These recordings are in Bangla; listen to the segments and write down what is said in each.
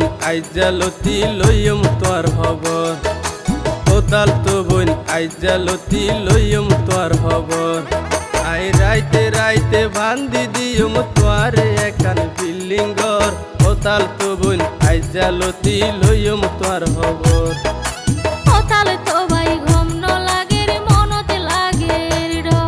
বোন আইজালতি লইম তোর খবর, কোতাল তো বোন আইজালতি লইম তোর খবর। আই রাইতে রাইতে বান্ধি দিয়ম তোয়ারে একান বিল্ডিং ঘর, কোতাল তো বোন আইজালতি লইম তোর খবর। কোতাল তো ভাই ঘুম ন লাগে রে মনতে লাগে রে ডর।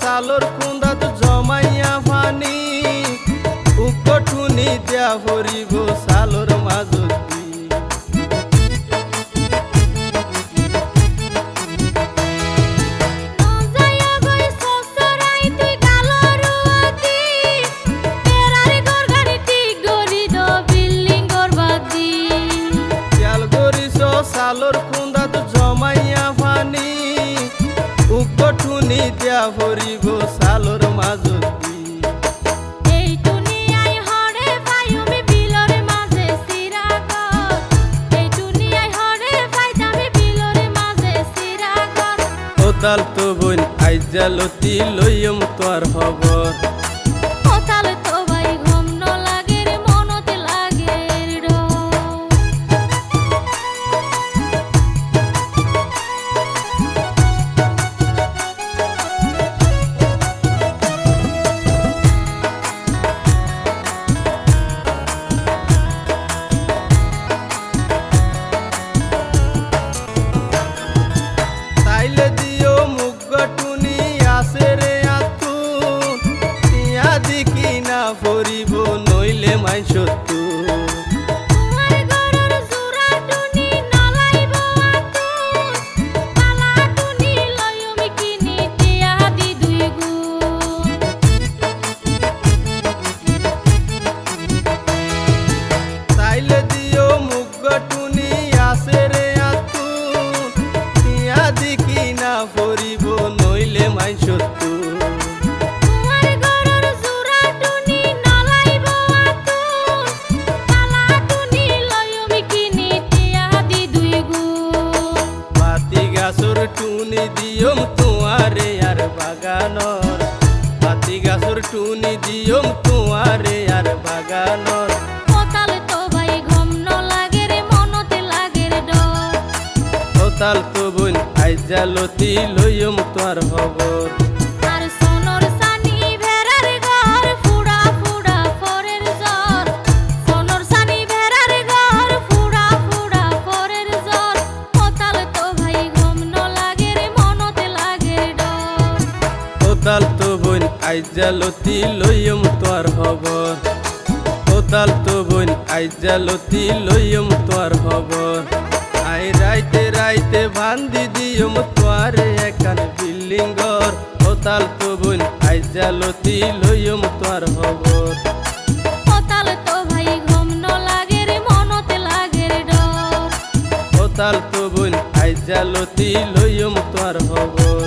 সালোর কুন্দাত জমাইয়া পানি উকঠুনি দিয়া ভরিব সালোর মাজতি। সালোর কুন্দাত জমাইয়া পানি উকঠুনি দিয়া ভরিব সালোর মাজতি। এই দুনিয়ায় হরে পাইমি বিলর মাঝে সিরাগর, এই দুনিয়ায় হরে পাইতামি বিলর মাঝে সিরাগর। কোতাল তো বোন আইজালতি লইম তোর খবর, কোতাল তো ভাই ঘুম ন লাগে রে মনতে লাগে রে ডর। তাইলে দিও মুগটুনি আসে রে আতুন, টিয়া দিকি না ভরিব নইলে মাই সত্তু। তোমার গরর জোড়া টুনি নলাইব আতুন, পালা টুনি লয়মি কিনি টিয়া দি দুই গুণ। তাইলে দিও মুগটুনি আসে রে আতুন, টিয়া দিকি না ভরিব নইলে মাই সত্তু। তোমার গরর জোড়া টুনি নলাইব আতুন, পালা টুনি লয়মি কিনি টিয়া দি দুই গুণ। পাতি গাছর টুনি দিয়ম তোমারে আর বাগানর, পাতি গাছর টুনি দিয়ম তোমারে আর বাগানর। কোতাল তো ভাই ঘুম ন লাগে রে মনতে লাগে রে ডর। কোতাল তো বোন আইজালতি লইম তোর খবর, আর সোনর সানি ভেড়ার ঘর ফুড়া ফুড়া ফরের জ্বর, সোনর সানি ভেড়ার ঘর ফুড়া ফুড়া ফরের জ্বর। কোতাল তো ভাই ঘুম ন লাগে রে মনতে লাগে রে ডর। কোতাল তো বোন আইজালতি লইম তোর খবর, কোতাল তো বোন আইজালতি লইম তোর খবর। আই রাইতে রাইতে বান্ধি দিয়ম তোয়ারে একান বিল্ডিং ঘর, কোতাল তো বোন আইজালতি লইম তোর খবর। কোতাল তো ভাই ঘুম ন লাগে রে মনতে লাগে রে ডর। কোতাল তো বোন আইজালতি লইম তোর খবর।